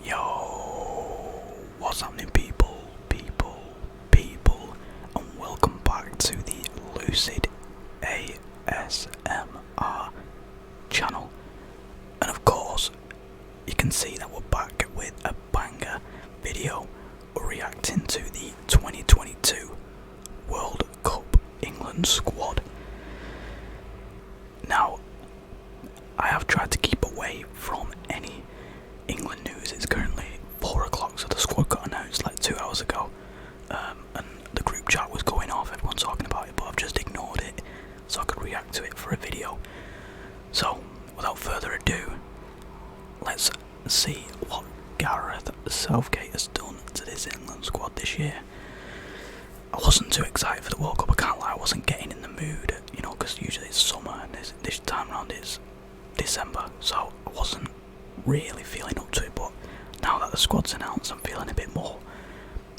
Yo, what's happening people, and welcome back to the Lucid ASMR channel. And of course, you can see that we're back with a banger video. We're reacting to the 2022 World Cup England squad. Now, I have tried to keep away from any England news. It's currently 4 o'clock, so the squad got announced like 2 hours ago, and the group chat was going off, everyone's talking about it, but I've just ignored it so I could react to it for a video. So, without further ado, let's see what Gareth Southgate has done to this England squad this year. I wasn't too excited for the World Cup, I can't lie, I wasn't getting in the mood, you know, because usually it's summer and this time around it's December, so I wasn't really feeling up to it, but now that the squad's announced, I'm feeling a bit more,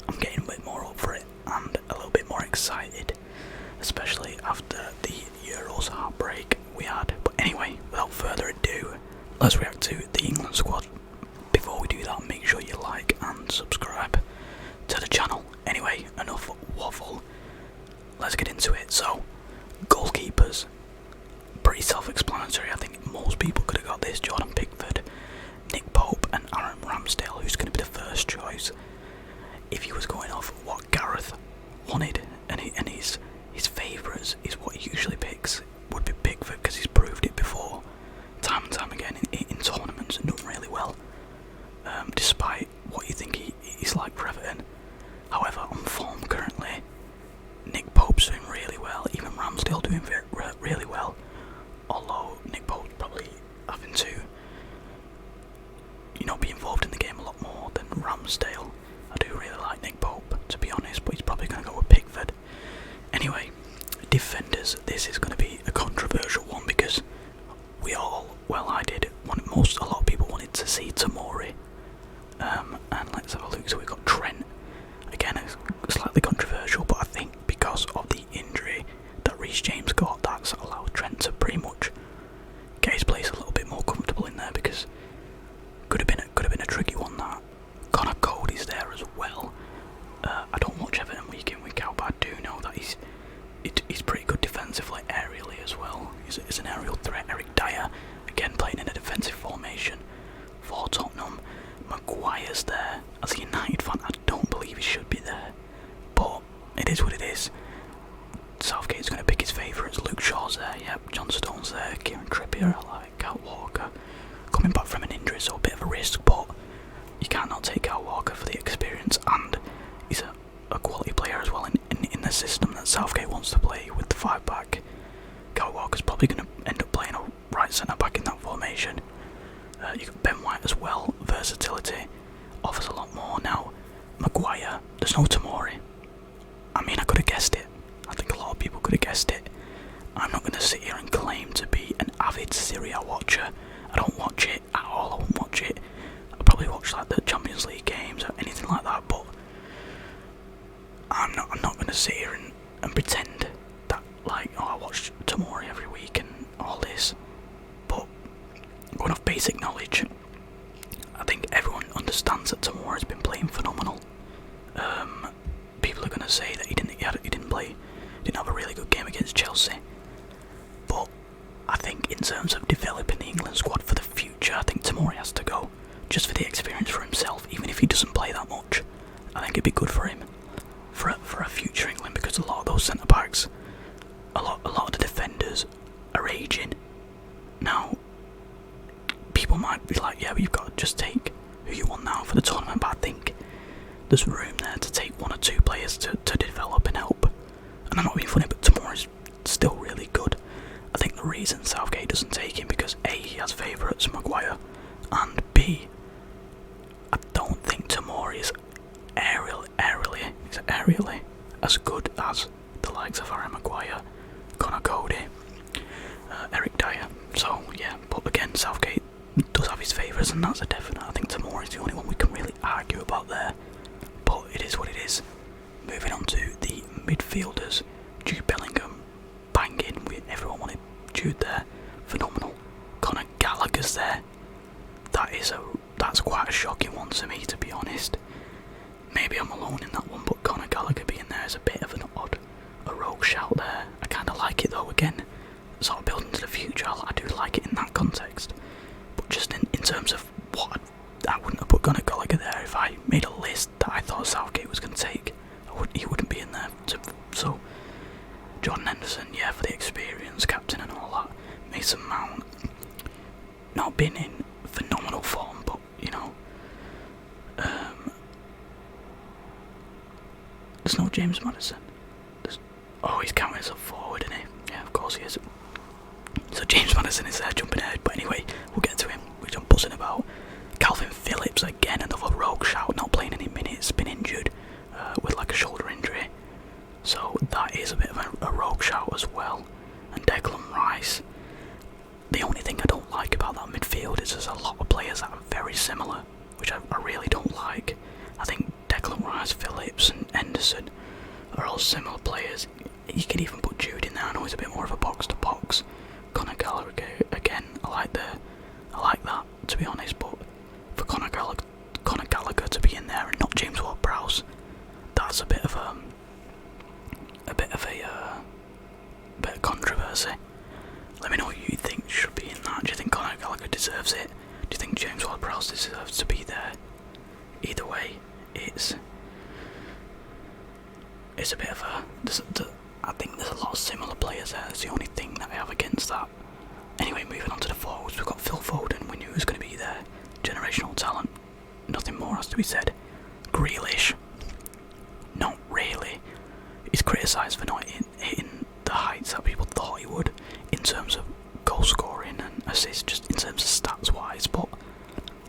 I'm getting a bit more up for it, and a little bit more excited, especially after the Euros heartbreak we had. But anyway, without further ado, let's react to the England squad. Before we do that, make sure you like and subscribe to the channel. Anyway, enough waffle, let's get into it. So, goalkeepers, pretty self-explanatory. I think most people could have got this. Jordan Pickford, Nick Pope and Aaron Ramsdale, who's going to be the first choice. If he was going off what Gareth wanted and his favourites is what he usually picks, would be Pickford, because he's proved it before, time and time again in tournaments, and done really well, despite what you think he's like for Everton. However, on form currently, Nick Pope's doing really well, even Ramsdale doing really well, although Nick Pope's probably having to, you know, be involved in the game a lot more than Ramsdale. I do really like Nick Pope, to be honest, but he's probably going to go with Pickford. Anyway, defenders, this is going to be a controversial one because I did, a lot of people wanted to see Tomori, and let's have a look. So we've got Trent, again it's slightly controversial, but I think because of the injury that Reece James got, that's allowed Trent to pretty much get his place a little bit more comfortable in there, because could have been a tricky one. That Connor Cody's there as well. I don't watch Everton week in week out, but I do know that he's pretty good defensively, aerially as well. He's an aerial threat. Eric Dyer, again playing in a defensive formation for Tottenham. Maguire's there. As a United fan, I don't believe he should be there, but it is what it is. Southgate's going to pick his favourites. Luke Shaw's there, yep. John Stones there. Kieran Trippier, I like. Kyle Walker, coming back from an injury, so a bit of a risk, but you can't not take Kyle Walker for the experience, and he's a quality player as well in the system that Southgate wants to play with the 5-back. Kyle Walker's probably going to end up playing a right centre-back in that formation. You got Ben White as well. Versatility offers a lot more. Now, Maguire, there's no Tomori. I mean, I could have guessed it. I think a lot of people could have guessed it. I'm not going to sit here and claim to be an avid Serie A watcher. I don't watch it at all. I won't watch it. I'll probably watch like the Champions League games or anything like that, but I'm not going to sit here and pretend that, like, oh, I watch Tomori every week and all this. But going off basic knowledge, I think everyone understands that Tomori has been playing phenomenal. People are going to say that he didn't have a really good game against Chelsea, but I think in terms of developing the England squad for the future, I think Tomori has to go, just for the experience for himself. Even if he doesn't play that much, I think it'd be good for him for a future England, because a lot of those centre backs, a lot of the defenders are aging now. People might be like, yeah, but you've got to just take who you want now for the tournament, but I think there's room there to take 1 or 2 players to develop and help. And I'm not being funny, but Tomori's still really good. I think the reason Southgate doesn't take him because A, he has favourites, Maguire, and B, I don't think Tomori is aerially as good as the likes of Harry Maguire, Connor Cody, Eric Dyer. So yeah, but again, Southgate does have his favourites, and that's a definite. I think Tomori is the only one we can really argue about there, but it is what it is. Moving on to the midfielders, Jude Bellingham, banging. Everyone wanted Jude there, phenomenal. Conor Gallagher's there. That's quite a shocking one. one to me, to be honest. Maybe I'm alone in that one, but Conor Gallagher being there is a bit of a rogue shout there. I kind of like it though, again, sort of building to the future, I do like it in that context. But just in terms of what, I wouldn't have put Conor Gallagher there if I made a list that I thought Southgate was going to take. He wouldn't be in there. So, Jordan Henderson, yeah, for the experience, captain and all that. Mason Mount, not been in phenomenal form, but, you know, there's no James Maddison. He's counting as a forward, isn't he? Yeah, of course he is. So James Maddison is there jumping ahead, but anyway, we'll get to him, which I'm buzzing about. Calvin Phillips, again, another rogue shout, not playing any minutes, been injured with like a shoulder injury. So that is a bit of a rogue shout as well. And Declan Rice. The only thing I don't like about that midfield is there's a lot of players that are very similar, which I really don't like. I think Declan Rice, Phillips and Henderson are all similar players. You could even put Jude in there. I know he's a bit more of a box-to-box. Conor Gallagher, again, I like that, to be honest, but for Conor Gallagher to be in there and not James Ward-Prowse, that's a bit of controversy. Let me know what you think should be in that. Do you think Conor Gallagher deserves it? Do you think James Ward-Prowse deserves to be there? Either way, it's a bit of I think there's a lot of similar players there. That's the only thing that I have against that. Anyway, moving on to the forwards, we've got Phil Foden. We knew he was going to be there. Generational talent. Nothing more has to be said. Grealish. Not really. He's criticised for not hitting the heights that people thought he would in terms of goal scoring and assists, just in terms of stats wise. But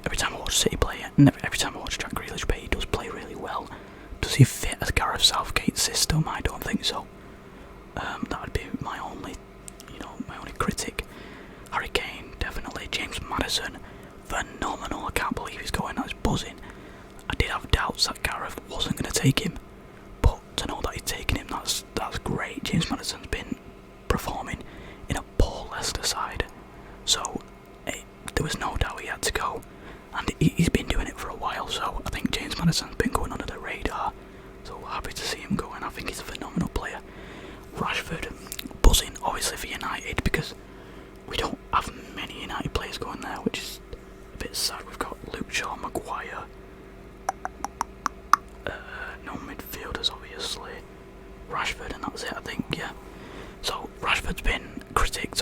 every time I watch City play, and every time I watch Jack Grealish play, he does play really well. Does he fit as Gareth Southgate's system? I don't think so. That would be my only critic. Harry Kane, definitely. James Maddison, phenomenal. I can't believe he's going. That's buzzing. I did have doubts that Gareth wasn't going to take him, but to know that he's taken him, that's great. James Maddison's been performing in a poor Leicester side, so there was no doubt he had to go, and he's been doing it for a while. So I think James Maddison's been going under the radar. So happy to see him go, and I think he's a phenomenal player. Rashford, buzzing, obviously for United, because we don't have many United players going there, which is a bit sad. We've got Luke Shaw, Maguire, no midfielders obviously, Rashford, and that's it, I think, yeah. So Rashford's been critiqued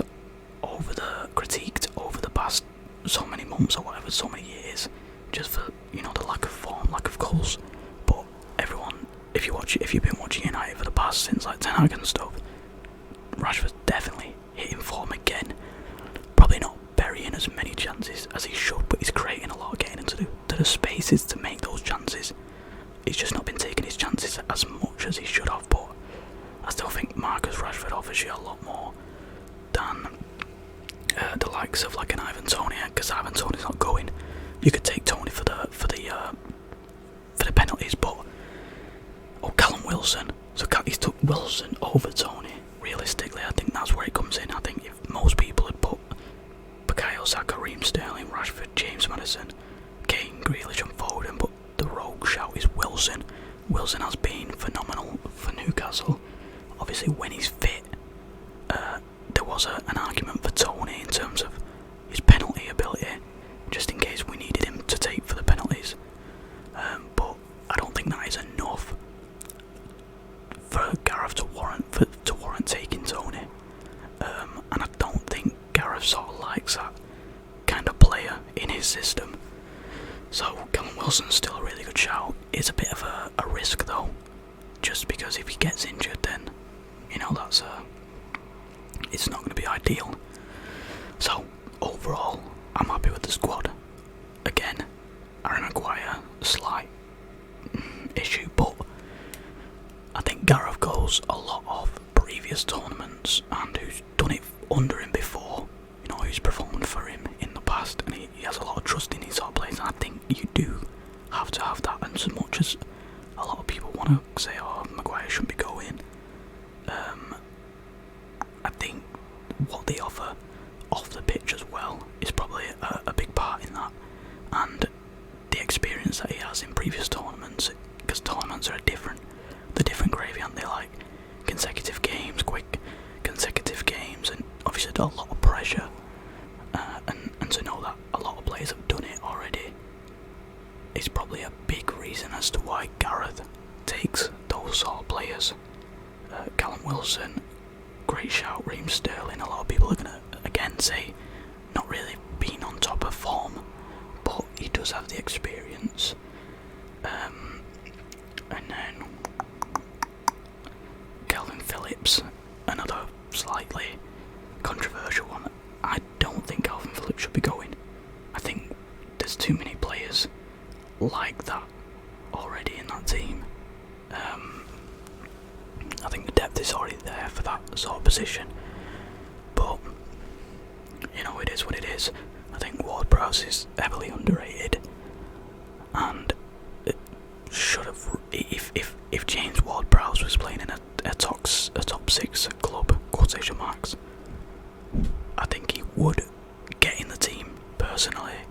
over the past so many months or whatever, so many years, just for, you know, the lack of form, lack of goals. But everyone, if you've been watching United for the past since like Ten Hag and stuff, Rashford's definitely hitting form again. Probably not burying as many chances as he should, but he's creating a lot, getting into the spaces to make those chances. He's just not been taking his chances as much as he should have, but I still think Marcus Rashford offers you a lot more than the likes of like an Ivan Toney, because Ivan Toney's not going. You could take Toney for the penalties, but Callum Wilson. So he's took Wilson over Toney. Realistically, I think that's where it comes in. I think if most people had put Bukayo Saka, Raheem Sterling, Rashford, James Maddison, Kane, Grealish and Foden, but the rogue shout is Wilson. Wilson has been phenomenal for Newcastle. Obviously, when he's fit, there was an argument for Toney in terms of his penalty ability, just in case we needed him to take for the penalties. But I don't think that is enough for Gareth to warrant taking Toney. And I don't think Gareth sort of likes that kind of player in his system. So Callum Wilson's still a really good shout. It's a bit of a risk though, just because if he gets injured, then it's not going to be ideal. So overall, I'm happy with the squad. Again, Harry Maguire, slight issue, but I think Gareth goes a lot of previous tournaments and who's done it under him before, who's performed for him in the past, and he has a lot of trust in his sort of players, and I think you do have to have that. And as much as a lot of people want to say, Maguire shouldn't be going, I think what they offer off the pitch as well is probably a big part in that, and the experience experience that he has in previous tournaments, because tournaments are they're different gravy, aren't they? Like consecutive games, quick consecutive games, and obviously a lot of pressure. And to know that a lot of players have done it already is probably a big reason as to why Gareth takes those sort of players. Callum Wilson, great shout. Raheem Sterling, a lot of people are going to again say not really being on top of form, but he does have the experience. And then Calvin Phillips, another slightly controversial one. I don't think Calvin Phillips should be going. I think there's too many players like that already in that team. I think the depth is already there for that sort of position, but you know, it is what it is. I think Ward-Prowse is heavily underrated, and it should have. If James Ward-Prowse was playing in a top 6 club, quotation marks, I think he would get in the team personally.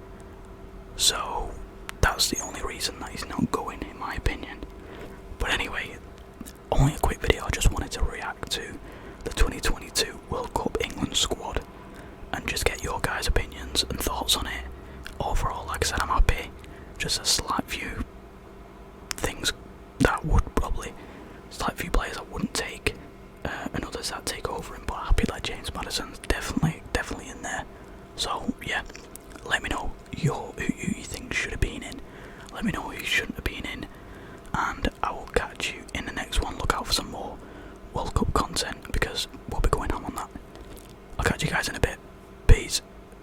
So that's the only reason that he's not going, in my opinion. But anyway, only a quick video. I just wanted to react to the 2022 World Cup England squad and just get your guys' opinions and thoughts on it. Overall, like I said, I'm happy. Just a slight few things that would probably, slight few players I wouldn't take, and others that take over him. But happy that James Maddison's definitely in there. So yeah, let me know who you think should have been in. Let me know